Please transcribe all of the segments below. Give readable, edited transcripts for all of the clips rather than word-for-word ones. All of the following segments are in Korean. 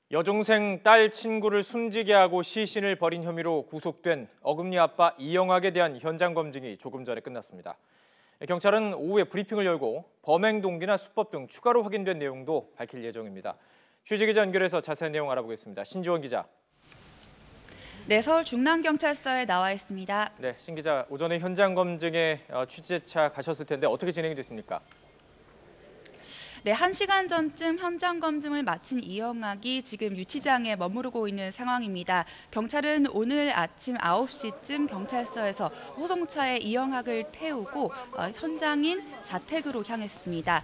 여동생 딸 친구를 숨지게 하고 시신을 버린 혐의로 구속된 어금니 아빠 이영학에 대한 현장 검증이 조금 전에 끝났습니다. 경찰은 오후에 브리핑을 열고 범행 동기나 수법 등 추가로 확인된 내용도 밝힐 예정입니다. 취재 기자 연결해서 자세한 내용 알아보겠습니다. 신지원 기자. 네, 서울 중랑경찰서에 나와 있습니다. 네, 신 기자, 오전에 현장 검증에 취재차 가셨을 텐데 어떻게 진행이 됐습니까? 네, 1시간 전쯤 현장 검증을 마친 이영학이 지금 유치장에 머무르고 있는 상황입니다. 경찰은 오늘 아침 9시쯤 경찰서에서 호송차에 이영학을 태우고 현장인 자택으로 향했습니다.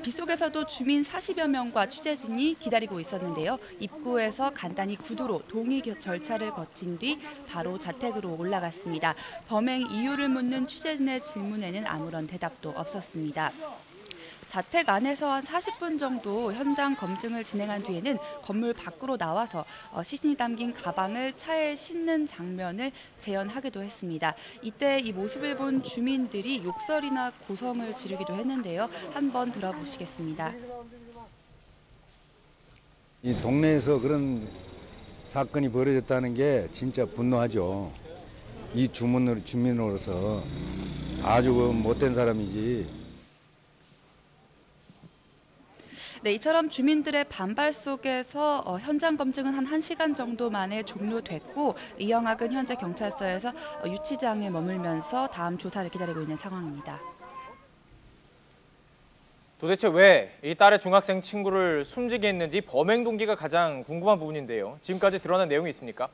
빗속에서도 주민 40여 명과 취재진이 기다리고 있었는데요. 입구에서 간단히 구두로 동의 절차를 거친 뒤 바로 자택으로 올라갔습니다. 범행 이유를 묻는 취재진의 질문에는 아무런 대답도 없었습니다. 자택 안에서 한 40분 정도 현장 검증을 진행한 뒤에는 건물 밖으로 나와서 시신이 담긴 가방을 차에 싣는 장면을 재현하기도 했습니다. 이때 이 모습을 본 주민들이 욕설이나 고성을 지르기도 했는데요. 한번 들어보시겠습니다. 이 동네에서 그런 사건이 벌어졌다는 게 진짜 분노하죠. 이 주민으로서 아주 못된 사람이지. 네, 이처럼 주민들의 반발 속에서 현장 검증은 한 1시간 정도 만에 종료됐고 이영학은 현재 경찰서에서 유치장에 머물면서 다음 조사를 기다리고 있는 상황입니다. 도대체 왜 이 딸의 중학생 친구를 숨지게 했는지 범행 동기가 가장 궁금한 부분인데요. 지금까지 드러난 내용이 있습니까?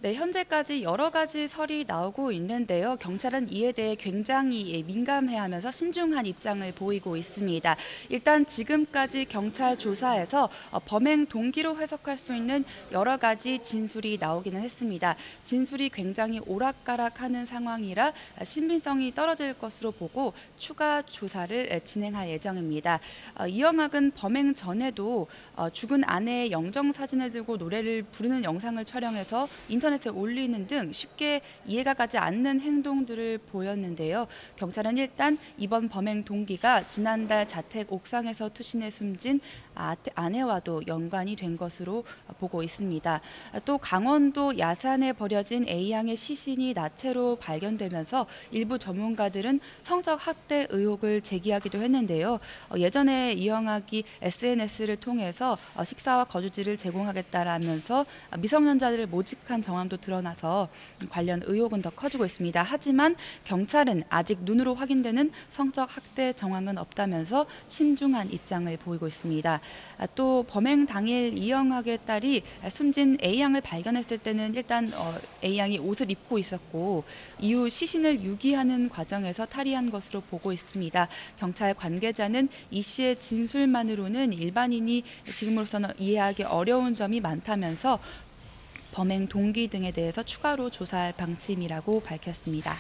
네, 현재까지 여러 가지 설이 나오고 있는데요. 경찰은 이에 대해 굉장히 민감해하면서 신중한 입장을 보이고 있습니다. 일단 지금까지 경찰 조사에서 범행 동기로 해석할 수 있는 여러 가지 진술이 나오기는 했습니다. 진술이 굉장히 오락가락하는 상황이라 신빙성이 떨어질 것으로 보고 추가 조사를 진행할 예정입니다. 이영학은 범행 전에도 죽은 아내의 영정사진을 들고 노래를 부르는 영상을 촬영해서 인터넷에 올리는 등 쉽게 이해가 가지 않는 행동들을 보였는데요. 경찰은 일단 이번 범행 동기가 지난달 자택 옥상에서 투신해 숨진 아내와도 연관이 된 것으로 보고 있습니다. 또 강원도 야산에 버려진 A양의 시신이 나체로 발견되면서 일부 전문가들은 성적 학대 의혹을 제기하기도 했는데요. 예전에 이영학이 SNS를 통해서 식사와 거주지를 제공하겠다라면서 미성년자들을 모집한 정황도 드러나서 관련 의혹은 더 커지고 있습니다. 하지만 경찰은 아직 눈으로 확인되는 성적 학대 정황은 없다면서 신중한 입장을 보이고 있습니다. 또 범행 당일 이영학의 딸이 숨진 A양을 발견했을 때는 일단 A양이 옷을 입고 있었고 이후 시신을 유기하는 과정에서 탈의한 것으로 보고 있습니다. 경찰 관계자는 이 씨의 진술만으로는 일반인이 지금으로서는 이해하기 어려운 점이 많다면서 범행 동기 등에 대해서 추가로 조사할 방침이라고 밝혔습니다.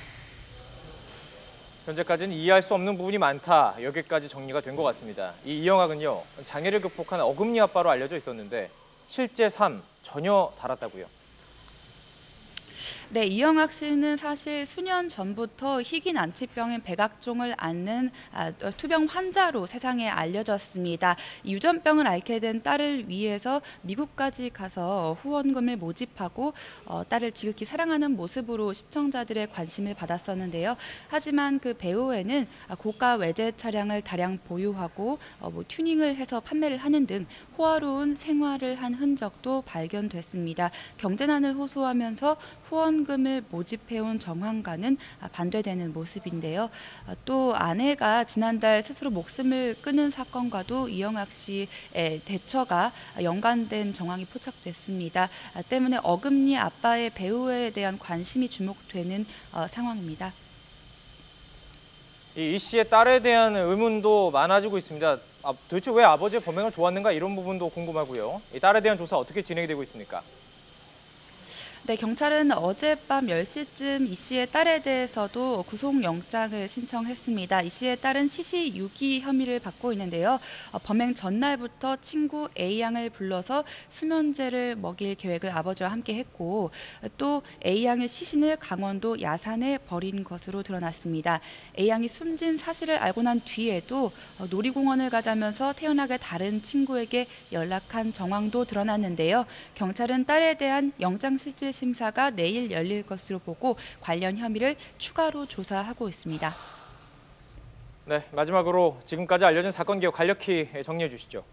현재까지는 이해할 수 없는 부분이 많다. 여기까지 정리가 된 것 같습니다. 이 이영학은요, 장애를 극복한 어금니 아빠로 알려져 있었는데 실제 삶 전혀 달랐다고요. 네, 이영학 씨는 사실 수년 전부터 희귀 난치병인 백악종을 앓는 투병 환자로 세상에 알려졌습니다. 유전병을 앓게 된 딸을 위해서 미국까지 가서 후원금을 모집하고 딸을 지극히 사랑하는 모습으로 시청자들의 관심을 받았었는데요. 하지만 그 배후에는 고가 외제 차량을 다량 보유하고 튜닝을 해서 판매를 하는 등 호화로운 생활을 한 흔적도 발견됐습니다. 경제난을 호소하면서 후원금을 모집해온 정황과는 반대되는 모습인데요. 또 아내가 지난달 스스로 목숨을 끊은 사건과도 이영학 씨의 대처가 연관된 정황이 포착됐습니다. 때문에 어금니 아빠의 배우에 대한 관심이 주목되는 상황입니다. 이 씨의 딸에 대한 의문도 많아지고 있습니다. 도대체 왜 아버지의 범행을 도왔는가 이런 부분도 궁금하고요. 이 딸에 대한 조사 어떻게 진행이 되고 있습니까? 네, 경찰은 어젯밤 10시쯤 이 씨의 딸에 대해서도 구속영장을 신청했습니다. 이 씨의 딸은 시시 유기 혐의를 받고 있는데요. 범행 전날부터 친구 A양을 불러서 수면제를 먹일 계획을 아버지와 함께 했고 또 A양의 시신을 강원도 야산에 버린 것으로 드러났습니다. A양이 숨진 사실을 알고 난 뒤에도 놀이공원을 가자면서 태연하게 다른 친구에게 연락한 정황도 드러났는데요. 경찰은 딸에 대한 영장실질 심사가 내일 열릴 것으로 보고 관련 혐의를 추가로 조사하고 있습니다. 네, 마지막으로 지금까지 알려진 사건 기억 간략히 정리해 주시죠.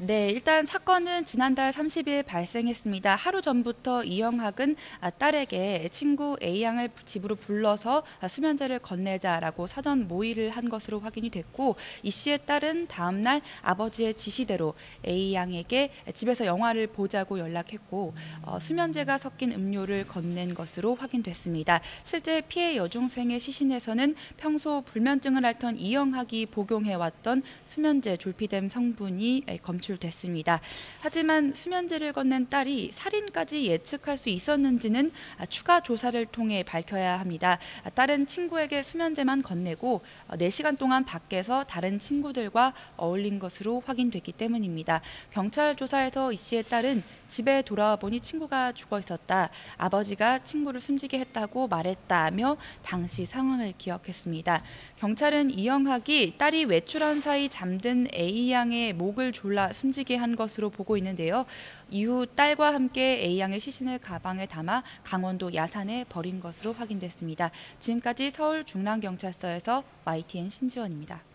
네, 일단 사건은 지난달 30일 발생했습니다. 하루 전부터 이영학은 딸에게 친구 A양을 집으로 불러서 수면제를 건네자라고 사전 모의를 한 것으로 확인이 됐고 이 씨의 딸은 다음 날 아버지의 지시대로 A양에게 집에서 영화를 보자고 연락했고 수면제가 섞인 음료를 건넨 것으로 확인됐습니다. 실제 피해 여중생의 시신에서는 평소 불면증을 앓던 이영학이 복용해왔던 수면제 졸피뎀 성분이 검출됐습니다. 하지만 수면제를 건넨 딸이 살인까지 예측할 수 있었는지는 추가 조사를 통해 밝혀야 합니다. 딸은 친구에게 수면제만 건네고 4시간 동안 밖에서 다른 친구들과 어울린 것으로 확인됐기 때문입니다. 경찰 조사에서 이 씨의 딸은 집에 돌아와 보니 친구가 죽어 있었다. 아버지가 친구를 숨지게 했다고 말했다며 당시 상황을 기억했습니다. 경찰은 이영학이 딸이 외출한 사이 잠든 A양의 목을 졸라 숨지게 한 것으로 보고 있는데요. 이후 딸과 함께 A양의 시신을 가방에 담아 강원도 야산에 버린 것으로 확인됐습니다. 지금까지 서울 중랑경찰서에서 YTN 신지원입니다.